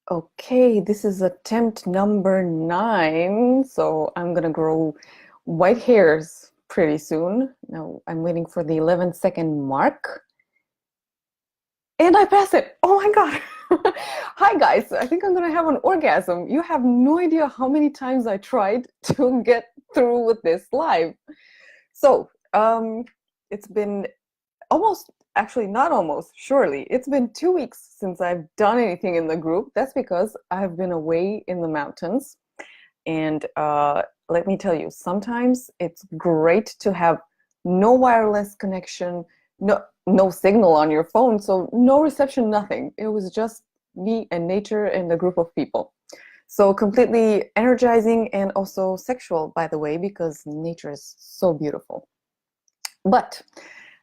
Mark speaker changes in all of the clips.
Speaker 1: Okay, this is attempt number 9, so I'm gonna grow white hairs pretty soon. Now I'm waiting for the 11-second mark, and I pass it. Oh my God. Hi guys, I think I'm gonna have an orgasm. You have no idea how many times I tried to get through with this live. So, it's been almost, actually not almost, surely. It's been 2 weeks since I've done anything in the group. That's because I've been away in the mountains. And let me tell you, sometimes it's great to have no wireless connection, no signal on your phone, so no reception, nothing. It was just me and nature and a group of people. So completely energizing and also sexual, by the way, because nature is so beautiful. But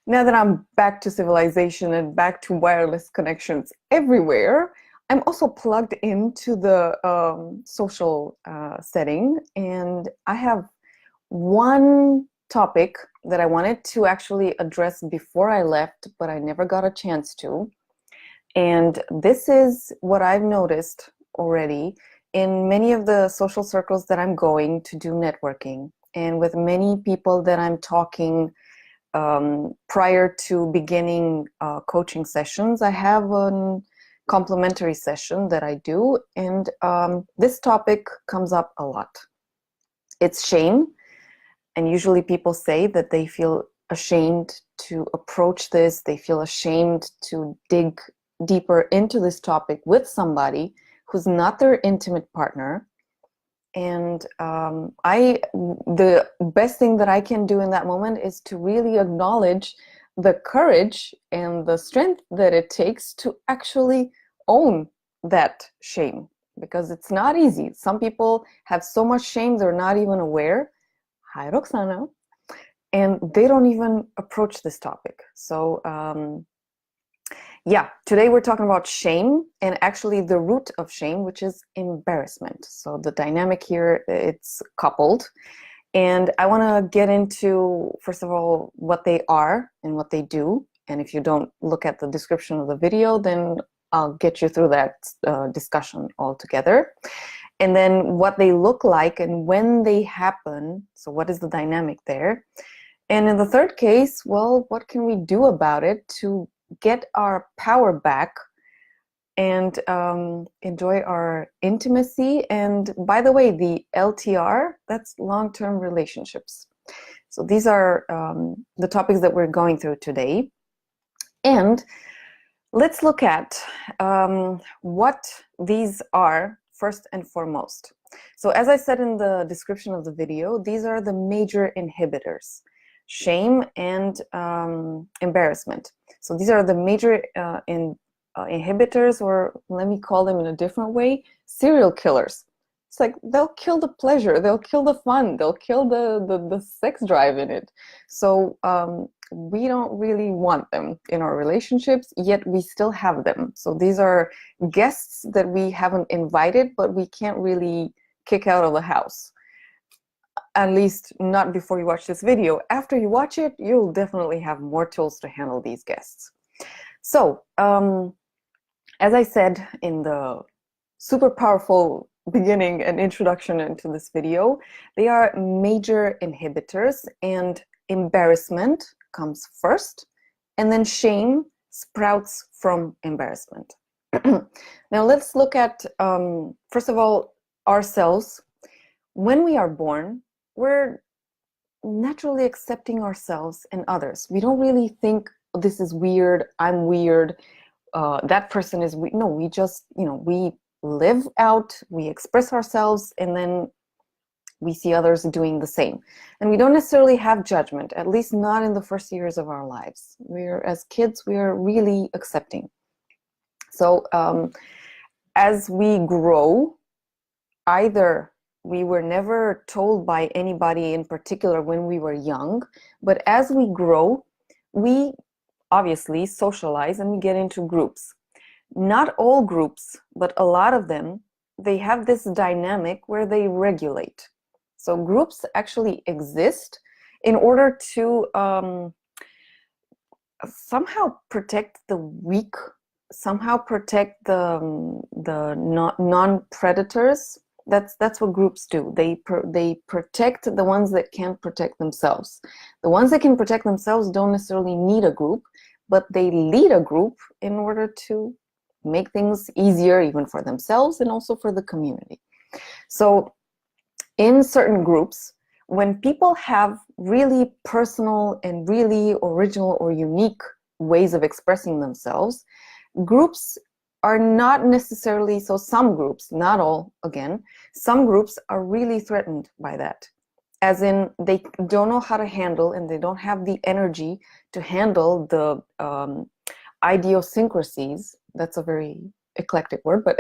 Speaker 1: now that I'm back to civilization and back to wireless connections everywhere, I'm also plugged into the social setting, and I have one topic that I wanted to actually address before I left, but I never got a chance to. And this is what I've noticed already in many of the social circles that I'm going to do networking, and with many people that I'm talking prior to beginning coaching sessions. I have a complimentary session that I do, and this topic comes up a lot. It's shame, and usually people say that they feel ashamed to approach this, they feel ashamed to dig deeper into this topic with somebody who's not their intimate partner. And the best thing that I can do in that moment is to really acknowledge the courage and the strength that it takes to actually own that shame, because it's not easy. Some people have so much shame they're not even aware. Hi, Roxana. And they don't even approach this topic. So yeah, today we're talking about shame, and actually the root of shame, which is embarrassment. So the dynamic here, it's coupled. And I want to get into, first of all, what they are and what they do. And if you don't look at the description of the video, then I'll get you through that discussion altogether. And then what they look like and when they happen. So what is the dynamic there? And in the third case, well, what can we do about it to get our power back and enjoy our intimacy? And by the way, the LTR, that's long-term relationships. So these are the topics that we're going through today. And let's look at what these are first and foremost. So as I said in the description of the video, these are the major inhibitors: shame and embarrassment. So these are the major inhibitors, or let me call them in a different way, serial killers. It's like they'll kill the pleasure, they'll kill the fun, they'll kill the sex drive in it. So we don't really want them in our relationships, yet we still have them. So these are guests that we haven't invited, but we can't really kick out of the house. At least not before you watch this video. After you watch it, you'll definitely have more tools to handle these guests. So, as I said in the super powerful beginning and introduction into this video, they are major inhibitors, and embarrassment comes first, and then shame sprouts from embarrassment. Now let's look at, first of all, ourselves. When we are born, we're naturally accepting ourselves and others. We don't really think, oh, this is weird, I'm weird, that person is weird. No, we just, we live out, we express ourselves, and then we see others doing the same. And we don't necessarily have judgment, at least not in the first years of our lives. As kids, we are really accepting. So as we grow, either we were never told by anybody in particular when we were young, but as we grow, we obviously socialize and we get into groups. Not all groups, but a lot of them, they have this dynamic where they regulate. So groups actually exist in order to somehow protect the weak somehow protect the non-predators. That's what groups do. They protect the ones that can't protect themselves. The ones that can protect themselves don't necessarily need a group, but they lead a group in order to make things easier even for themselves and also for the community. So in certain groups, when people have really personal and really original or unique ways of expressing themselves, groups are not necessarily, so some groups, not all, again, some groups are really threatened by that. As in, they don't know how to handle, and they don't have the energy to handle the idiosyncrasies, that's a very eclectic word, but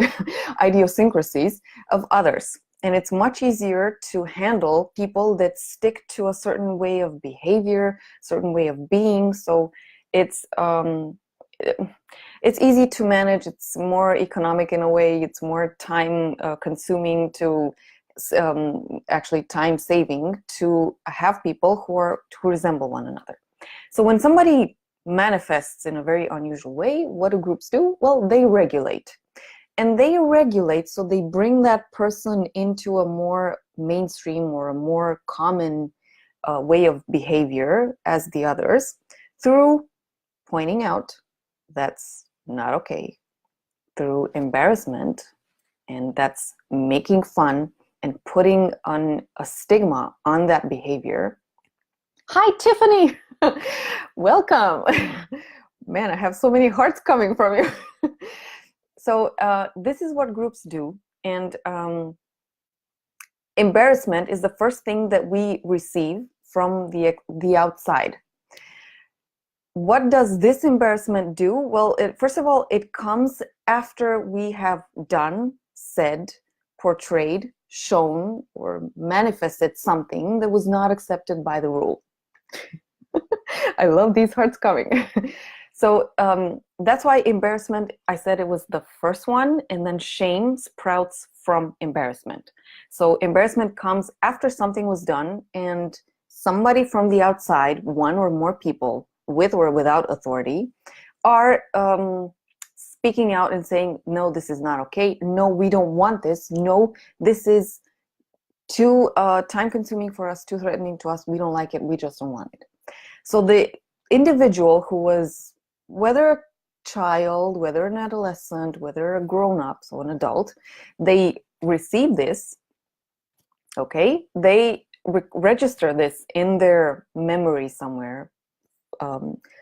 Speaker 1: idiosyncrasies of others. And it's much easier to handle people that stick to a certain way of behavior, certain way of being. So it's easy to manage. It's more economic in a way. It's more time consuming to actually time saving to have people who resemble one another. So when somebody manifests in a very unusual way, what do groups do? Well, they regulate. And they regulate, so they bring that person into a more mainstream or a more common way of behavior as the others through pointing out that's not okay, through embarrassment, and that's making fun and putting on a stigma on that behavior. Hi, Tiffany! Welcome! Man, I have so many hearts coming from you. So this is what groups do, and embarrassment is the first thing that we receive from the outside. What does this embarrassment do? Well, first of all, it comes after we have done, said, portrayed, shown, or manifested something that was not accepted by the rule. I love these hearts coming. So that's why embarrassment, I said it was the first one, and then shame sprouts from embarrassment. So embarrassment comes after something was done, and somebody from the outside, one or more people, with or without authority, are speaking out and saying, no, this is not okay. No, we don't want this. No, this is too time consuming for us, too threatening to us. We don't like it. We just don't want it. So the individual who was, whether a child, whether an adolescent, whether a grown-up, so an adult, they receive this, okay? They register this in their memory somewhere,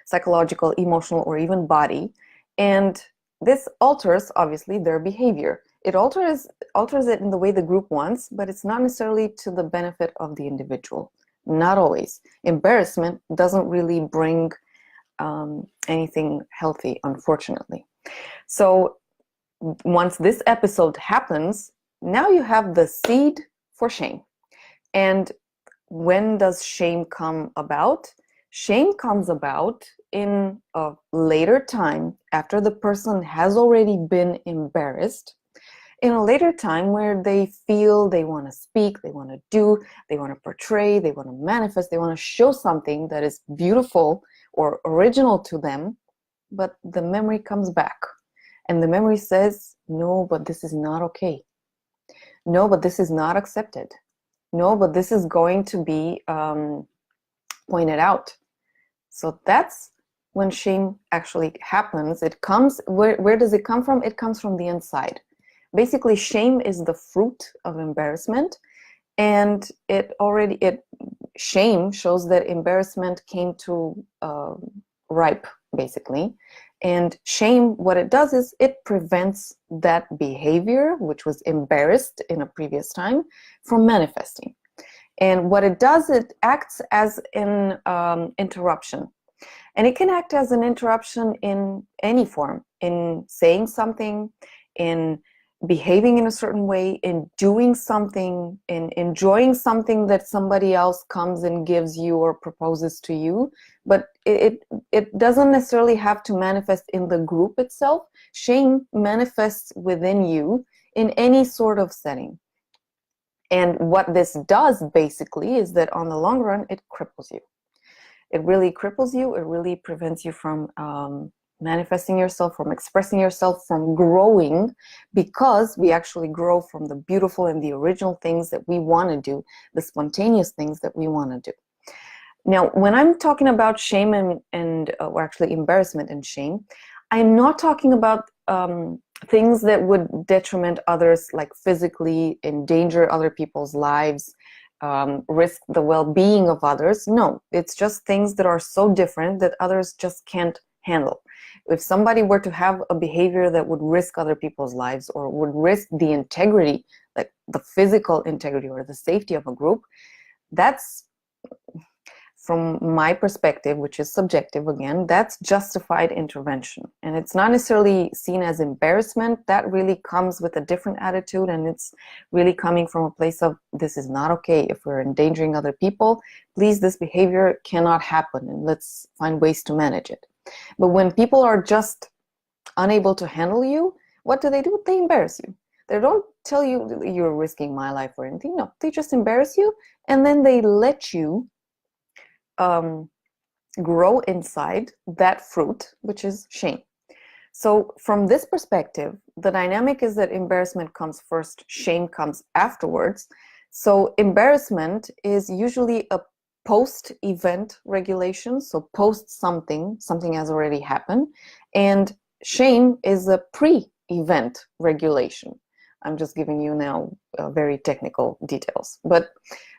Speaker 1: psychological, emotional, or even body, and this alters, obviously, their behavior. It alters it in the way the group wants, but it's not necessarily to the benefit of the individual. Not always. Embarrassment doesn't really bring anything healthy, unfortunately. So once this episode happens, now you have the seed for shame. And when does shame come about? Shame comes about in a later time, after the person has already been embarrassed, in a later time where they feel they want to speak, they want to do, they want to portray, they want to manifest, they want to show something that is beautiful or original to them, but the memory comes back. And the memory says, no, but this is not okay. No, but this is not accepted. No, but this is going to be pointed out. So that's when shame actually happens. It comes, where does it come from? It comes from the inside. Basically, shame is the fruit of embarrassment, and shame shows that embarrassment came to ripe, basically. And shame, what it does is it prevents that behavior, which was embarrassed in a previous time, from manifesting. And what it does, it acts as an interruption. And it can act as an interruption in any form, in saying something, in behaving in a certain way, in doing something, in enjoying something that somebody else comes and gives you or proposes to you. But it doesn't necessarily have to manifest in the group itself. Shame manifests within you in any sort of setting. And what this does basically is that on the long run, it cripples you. It really cripples you. It really prevents you from manifesting yourself, from expressing yourself, from growing, because we actually grow from the beautiful and the original things that we want to do, the spontaneous things that we want to do. Now, when I'm talking about shame or actually embarrassment and shame, I'm not talking about things that would detriment others, like physically endanger other people's lives, risk the well-being of others. No, it's just things that are so different that others just can't handle. If somebody were to have a behavior that would risk other people's lives or would risk the integrity, like the physical integrity or the safety of a group, that's, from my perspective, which is subjective again, that's justified intervention. And it's not necessarily seen as embarrassment. That really comes with a different attitude, and it's really coming from a place of, this is not okay. If we're endangering other people, please, this behavior cannot happen, and let's find ways to manage it. But when people are just unable to handle you, what do? They embarrass you. They don't tell you you're risking my life or anything. No, they just embarrass you, and then they let you grow inside that fruit, which is shame. So from this perspective, the dynamic is that embarrassment comes first, shame comes afterwards. So embarrassment is usually a post-event regulation, so post something has already happened, and shame is a pre-event regulation. I'm just giving you now very technical details. But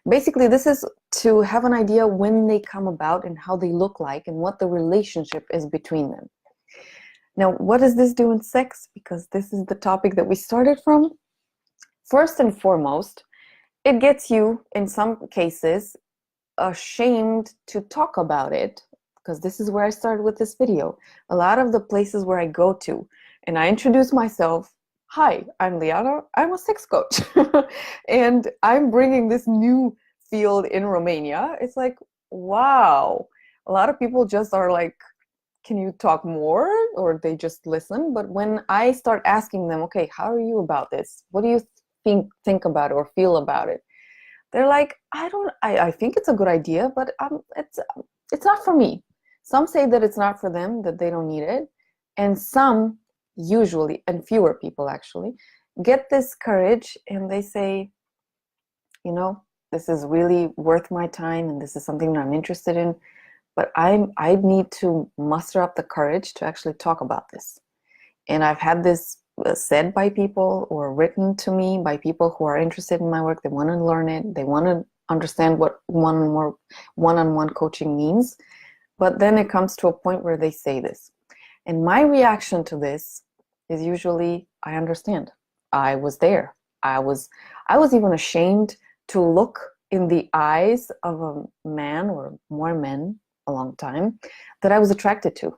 Speaker 1: basically, this is to have an idea when they come about and how they look like and what the relationship is between them. Now, what does this do in sex? Because this is the topic that we started from. First and foremost, it gets you, in some cases, ashamed to talk about it, because this is where I started with this video. A lot of the places where I go to and I introduce myself, hi, I'm Liana, I'm a sex coach, and I'm bringing this new field in Romania. It's like, wow. A lot of people just are like, can you talk more? Or they just listen. But when I start asking them, okay, how are you about this? What do you think about it or feel about it? They're like, I think it's a good idea, but it's not for me. Some say that it's not for them, that they don't need it. And some, usually, and fewer people actually, get this courage and they say, you know, this is really worth my time and this is something that I'm interested in, but I need to muster up the courage to actually talk about this. And I've had this said by people or written to me by people who are interested in my work. They want to learn it. They want to understand what one-on-one coaching means. But then it comes to a point where they say this. And my reaction to this is usually, I understand. I was there. I was even ashamed to look in the eyes of a man or more men a long time that I was attracted to.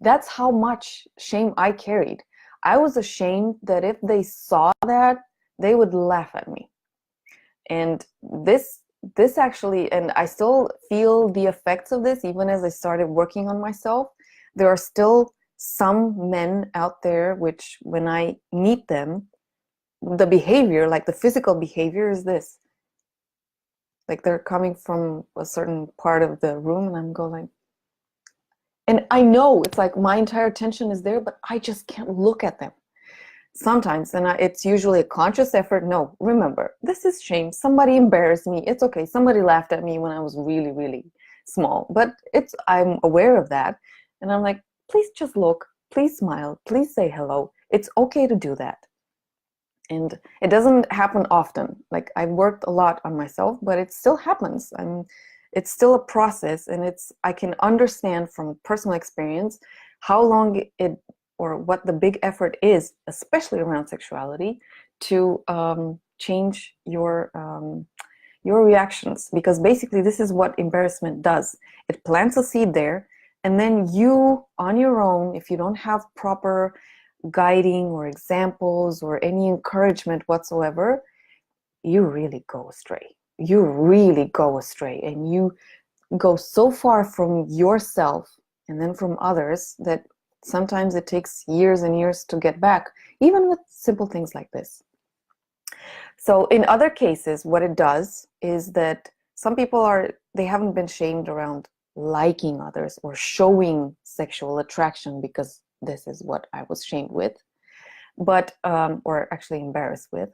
Speaker 1: That's how much shame I carried. I was ashamed that if they saw that, they would laugh at me. And this actually, and I still feel the effects of this even as I started working on myself. There are still some men out there which, when I meet them, the behavior, like the physical behavior, is this. Like they're coming from a certain part of the room and I'm going, and I know it's like my entire attention is there, but I just can't look at them sometimes. And it's usually a conscious effort. No, remember, this is shame. Somebody embarrassed me. It's okay. Somebody laughed at me when I was really, really small, but I'm aware of that. And I'm like, please just look, please smile, please say hello. It's okay to do that. And it doesn't happen often. Like, I've worked a lot on myself, but it still happens. It's still a process, and I can understand from personal experience how long it, or what the big effort is, especially around sexuality, to change your reactions. Because basically this is what embarrassment does. It plants a seed there, and then you, on your own, if you don't have proper guiding or examples or any encouragement whatsoever, you really go astray. You really go astray, and you go so far from yourself and then from others that sometimes it takes years and years to get back, even with simple things like this. So in other cases, what it does is that some people they haven't been shamed around liking others or showing sexual attraction, because this is what I was shamed with, but or actually embarrassed with.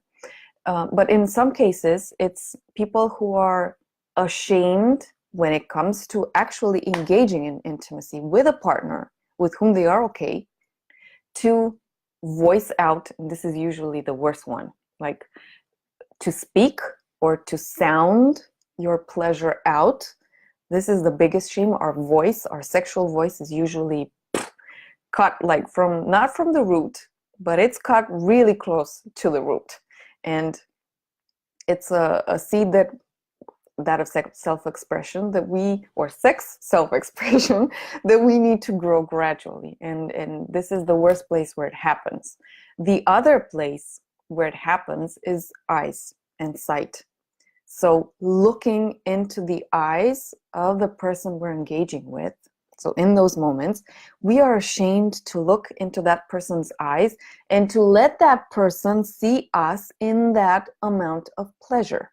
Speaker 1: But in some cases, it's people who are ashamed when it comes to actually engaging in intimacy with a partner with whom they are okay, to voice out, and this is usually the worst one, like to speak or to sound your pleasure out. This is the biggest shame. Our voice, our sexual voice, is usually cut, like from, not from the root, but it's cut really close to the root. And it's a seed that of self-expression that we, or sex self-expression, that we need to grow gradually. And this is the worst place where it happens. The other place where it happens is eyes and sight. So looking into the eyes of the person we're engaging with. So in those moments, we are ashamed to look into that person's eyes and to let that person see us in that amount of pleasure.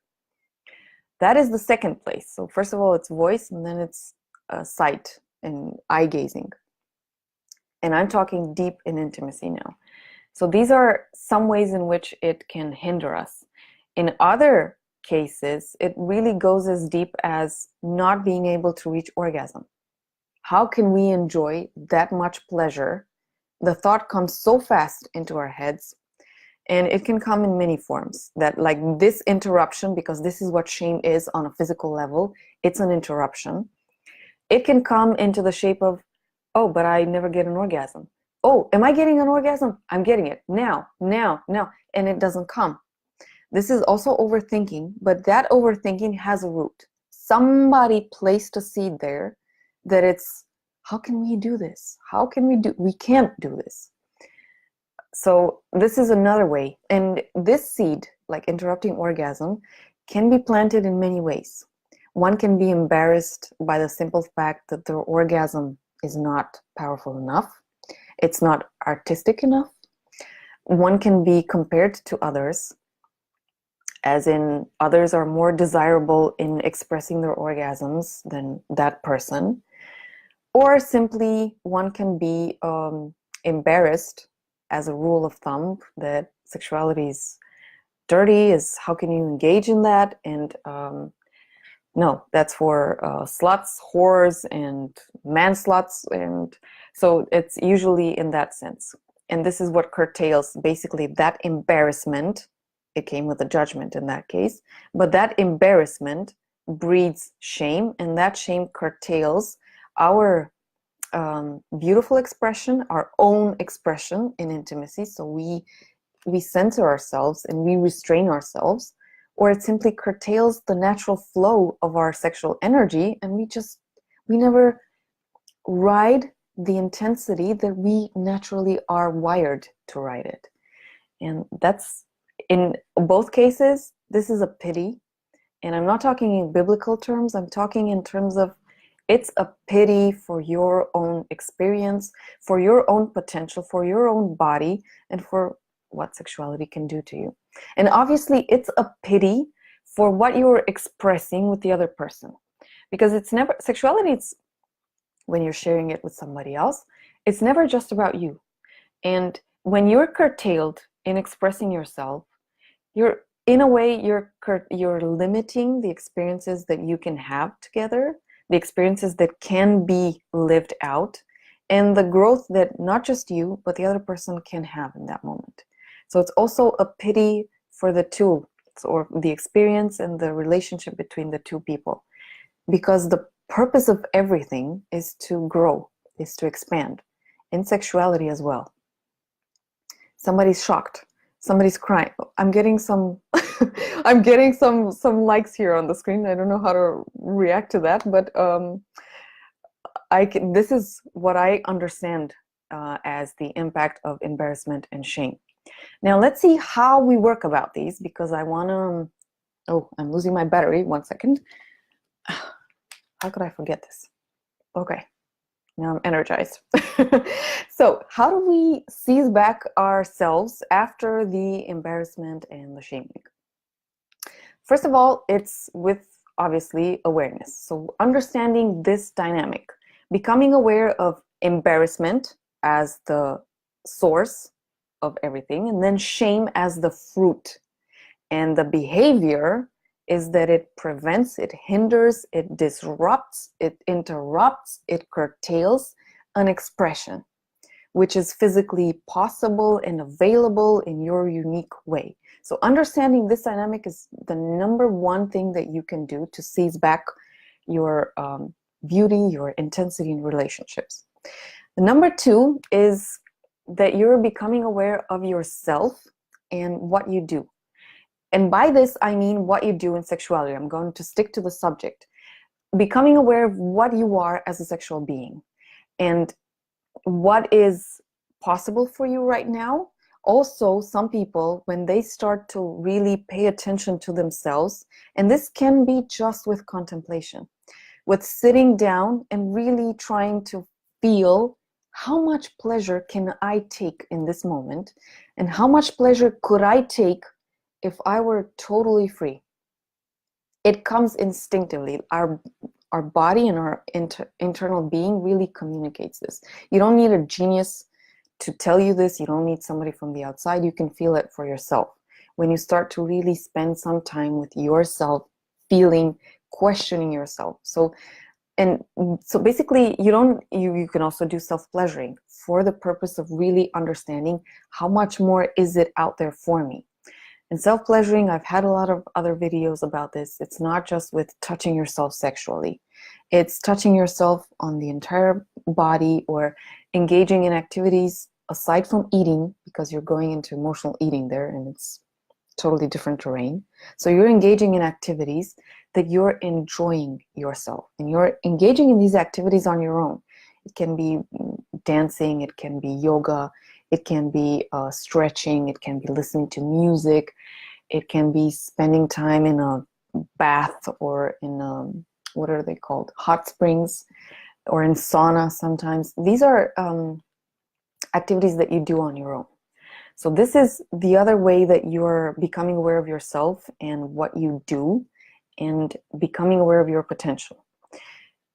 Speaker 1: That is the second place. So first of all, it's voice, and then it's sight and eye gazing. And I'm talking deep in intimacy now. So these are some ways in which it can hinder us. In other cases, it really goes as deep as not being able to reach orgasm. How can we enjoy that much pleasure? The thought comes so fast into our heads, and it can come in many forms, that like this interruption, because this is what shame is on a physical level, it's an interruption. It can come into the shape of, oh, but I never get an orgasm. Oh, am I getting an orgasm? I'm getting it now, and it doesn't come. This is also overthinking, but that overthinking has a root. Somebody placed a seed there that it's, how can we do this? How can we can't do this. So this is another way. And this seed, like interrupting orgasm, can be planted in many ways. One can be embarrassed by the simple fact that their orgasm is not powerful enough. It's not artistic enough. One can be compared to others, as in others are more desirable in expressing their orgasms than that person. Or simply one can be embarrassed as a rule of thumb that sexuality is dirty, is how can you engage in that? And no, that's for sluts, whores, and man sluts. And so it's usually in that sense. And this is what curtails basically that embarrassment. It came with a judgment in that case, but that embarrassment breeds shame, and that shame curtails our beautiful expression, our own expression in intimacy. So we censor ourselves and we restrain ourselves, or it simply curtails the natural flow of our sexual energy, and we never ride the intensity that we naturally are wired to ride it. And that's, in both cases, this is a pity. And I'm not talking in biblical terms, I'm talking in terms of it's a pity for your own experience, for your own potential, for your own body, and for what sexuality can do to you. And obviously, it's a pity for what you're expressing with the other person. Because it's never, sexuality, it's when you're sharing it with somebody else, it's never just about you. And when you're curtailed in expressing yourself, you're, in a way, you're limiting the experiences that you can have together, the experiences that can be lived out, and the growth that not just you, but the other person can have in that moment. So it's also a pity for the two, or the experience and the relationship between the two people. Because the purpose of everything is to grow, is to expand, in sexuality as well. Somebody's shocked. Somebody's crying. I'm getting some I'm getting some likes here on the screen. I don't know how to react to that, but this is what I understand as the impact of embarrassment and shame. Now let's see how we work about these, because I want to, oh, I'm losing my battery. 1 second. How could I forget this? Okay. Now I'm energized. So how do we seize back ourselves after the embarrassment and the shaming? First of all, it's with obviously awareness. So understanding this dynamic, becoming aware of embarrassment as the source of everything, and then shame as the fruit. And the behavior is that it prevents, it hinders, it disrupts, it interrupts, it curtails an expression, which is physically possible and available in your unique way. So understanding this dynamic is the number one thing that you can do to seize back your beauty, your intensity in relationships. The number two is that you're becoming aware of yourself and what you do. And by this, I mean what you do in sexuality. I'm going to stick to the subject. Becoming aware of what you are as a sexual being and what is possible for you right now. Also, some people, when they start to really pay attention to themselves, and this can be just with contemplation, with sitting down and really trying to feel how much pleasure can I take in this moment, and how much pleasure could I take if I were totally free. It comes instinctively. Our body and our internal being really communicates this. You don't need a genius to tell you this. You don't need somebody from the outside. You can feel it for yourself. When you start to really spend some time with yourself, feeling, questioning yourself. So basically you can also do self-pleasuring for the purpose of really understanding how much more is it out there for me. And self-pleasuring, I've had a lot of other videos about this. It's not just with touching yourself sexually. It's touching yourself on the entire body or engaging in activities aside from eating, because you're going into emotional eating there and it's totally different terrain. So you're engaging in activities that you're enjoying yourself, and you're engaging in these activities on your own. It can be dancing, it can be yoga, it can be stretching, it can be listening to music, it can be spending time in a bath or in what are they called? Hot springs, or in sauna sometimes. These are activities that you do on your own. So this is the other way that you're becoming aware of yourself and what you do, and becoming aware of your potential.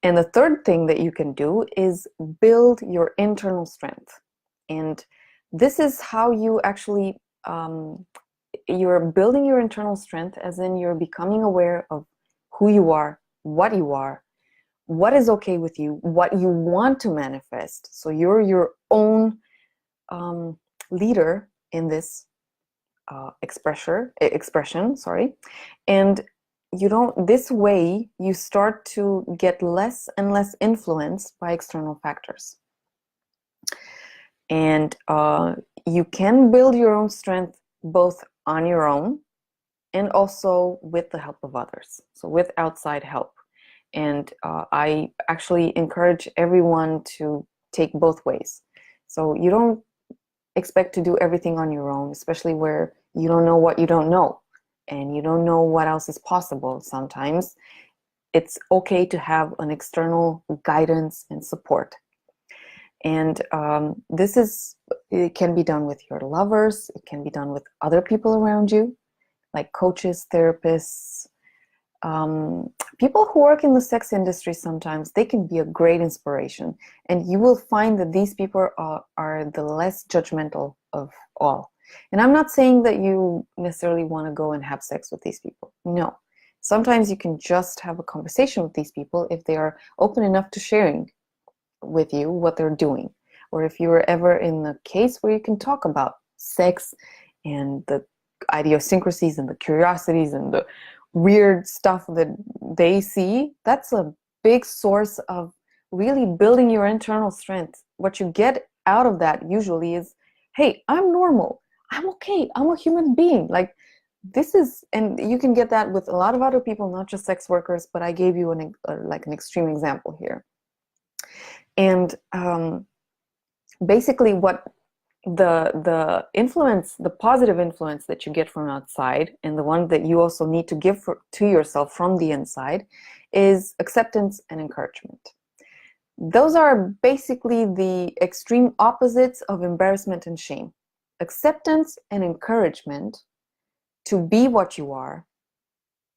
Speaker 1: And the third thing that you can do is build your internal strength. And this is how you actually, you're building your internal strength, as in you're becoming aware of who you are, what is okay with you, what you want to manifest. So you're your own leader in this expression, sorry. And this way you start to get less and less influenced by external factors. And you can build your own strength both on your own and also with the help of others, so with outside help. And I actually encourage everyone to take both ways. So you don't expect to do everything on your own, especially where you don't know what you don't know and you don't know what else is possible. Sometimes it's okay to have an external guidance and support. And it can be done with your lovers, it can be done with other people around you, like coaches, therapists, people who work in the sex industry. Sometimes they can be a great inspiration, and you will find that these people are the less judgmental of all. And I'm not saying that you necessarily want to go and have sex with these people. No. Sometimes you can just have a conversation with these people if they are open enough to sharing with you what they're doing, or if you were ever in the case where you can talk about sex and the idiosyncrasies and the curiosities and the weird stuff that they see. That's a big source of really building your internal strength. What you get out of that usually is, hey, I'm normal, I'm okay, I'm a human being. Like, this is, and you can get that with a lot of other people, not just sex workers, but I gave you an extreme example here. And basically what the influence, the positive influence that you get from outside, and the one that you also need to give to yourself from the inside, is acceptance and encouragement. Those are basically the extreme opposites of embarrassment and shame. Acceptance and encouragement to be what you are,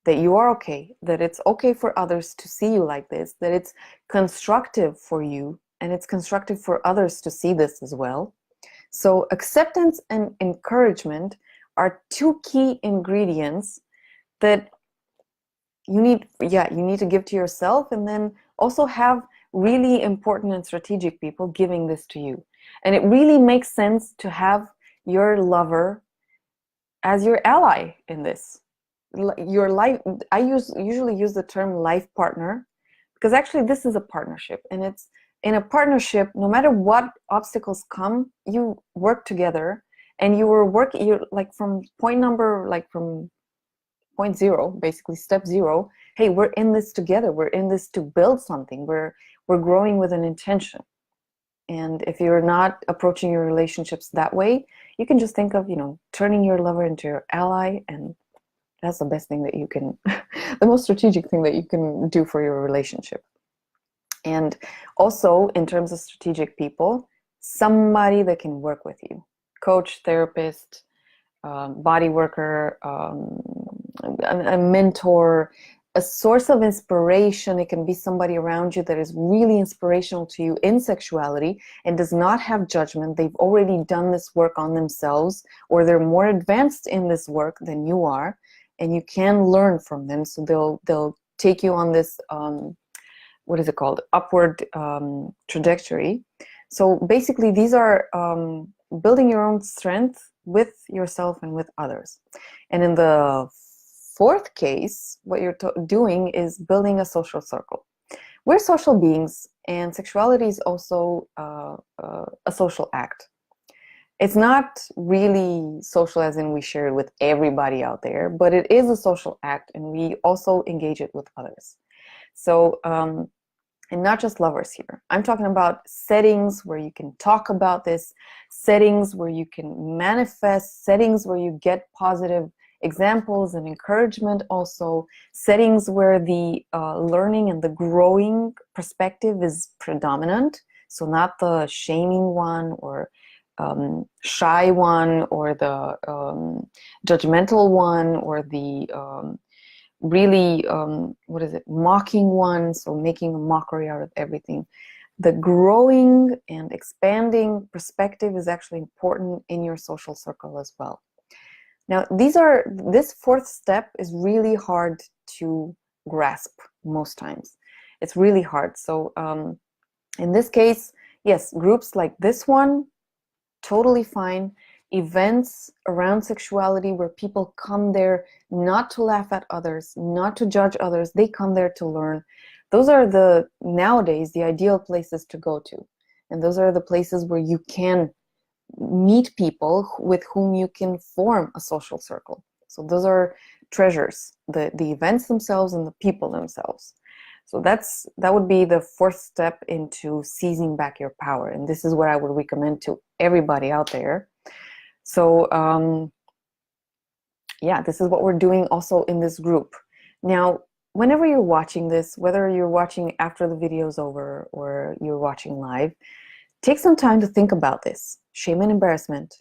Speaker 1: that you are okay, that it's okay for others to see you like this, that it's constructive for you, and it's constructive for others to see this as well. So acceptance and encouragement are two key ingredients that you need to give to yourself, and then also have really important and strategic people giving this to you. And it really makes sense to have your lover as your ally in this. Your life, I usually use the term life partner, because actually this is a partnership, and it's in a partnership, no matter what obstacles come, you work together, and you're like from from point zero, basically step zero. Hey, we're in this together. We're in this to build something. We're growing with an intention. And if you're not approaching your relationships that way, you can just think of, turning your lover into your ally, and that's the best thing that you can, the most strategic thing that you can do for your relationship. And also, in terms of strategic people, somebody that can work with you. Coach, therapist, body worker, a mentor, a source of inspiration. It can be somebody around you that is really inspirational to you in sexuality and does not have judgment. They've already done this work on themselves, or they're more advanced in this work than you are, and you can learn from them. So they'll take you on this what is it called, upward trajectory. So basically, these are building your own strength with yourself and with others. And in the fourth case, what you're doing is building a social circle. We're social beings, and sexuality is also a social act. It's not really social as in we share it with everybody out there, but it is a social act, and we also engage it with others. So, and not just lovers here. I'm talking about settings where you can talk about this, settings where you can manifest, settings where you get positive examples and encouragement, also settings where the learning and the growing perspective is predominant. So not the shaming one, or shy one, or the judgmental one, or the really mocking one, so making a mockery out of everything. The growing and expanding perspective is actually important in your social circle as well. Now, this fourth step is really hard to grasp most times. It's really hard. So in this case, yes, groups like this one, totally fine. Events around sexuality where people come there not to laugh at others, not to judge others, they come there to learn. Those are nowadays the ideal places to go to. And those are the places where you can meet people with whom you can form a social circle. So those are treasures, the events themselves and the people themselves. So that would be the fourth step into seizing back your power. And this is what I would recommend to everybody out there. So yeah, this is what we're doing also in this group. Now, whenever you're watching this, whether you're watching after the video's over or you're watching live, take some time to think about this. Shame and embarrassment,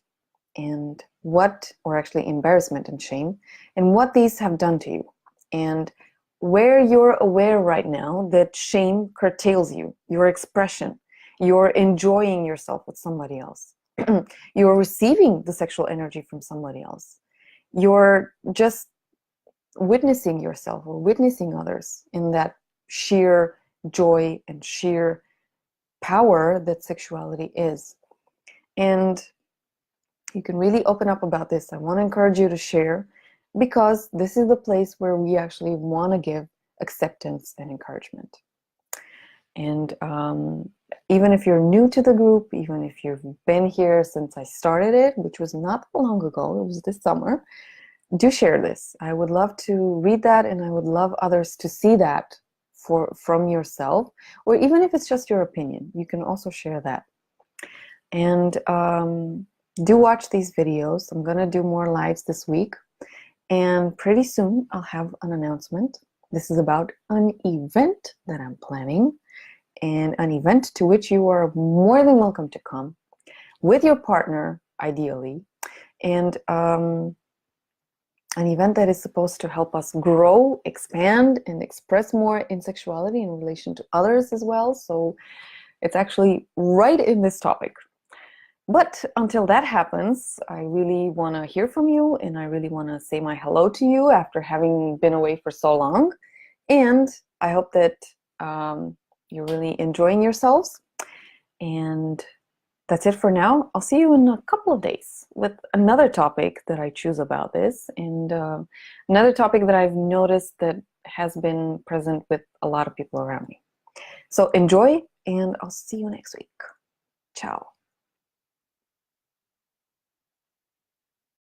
Speaker 1: and embarrassment and shame, and what these have done to you. And where you're aware right now that shame curtails you, your expression, you're enjoying yourself with somebody else. You're receiving the sexual energy from somebody else. You're just witnessing yourself or witnessing others in that sheer joy and sheer power that sexuality is. And you can really open up about this. I want to encourage you to share, because this is the place where we actually want to give acceptance and encouragement. And even if you're new to the group, even if you've been here since I started it, which was not that long ago, it was this summer, do share this. I would love to read that, and I would love others to see that from yourself, or even if it's just your opinion, you can also share that. And do watch these videos. I'm gonna do more lives this week, and pretty soon I'll have an announcement. This is about an event that I'm planning, and an event to which you are more than welcome to come with your partner, ideally. And an event that is supposed to help us grow, expand, and express more in sexuality in relation to others as well. So it's actually right in this topic. But until that happens, I really want to hear from you, and I really want to say my hello to you after having been away for so long. And I hope that you're really enjoying yourselves. And that's it for now. I'll see you in a couple of days with another topic that I choose about this, and another topic that I've noticed that has been present with a lot of people around me. So enjoy, and I'll see you next week. Ciao.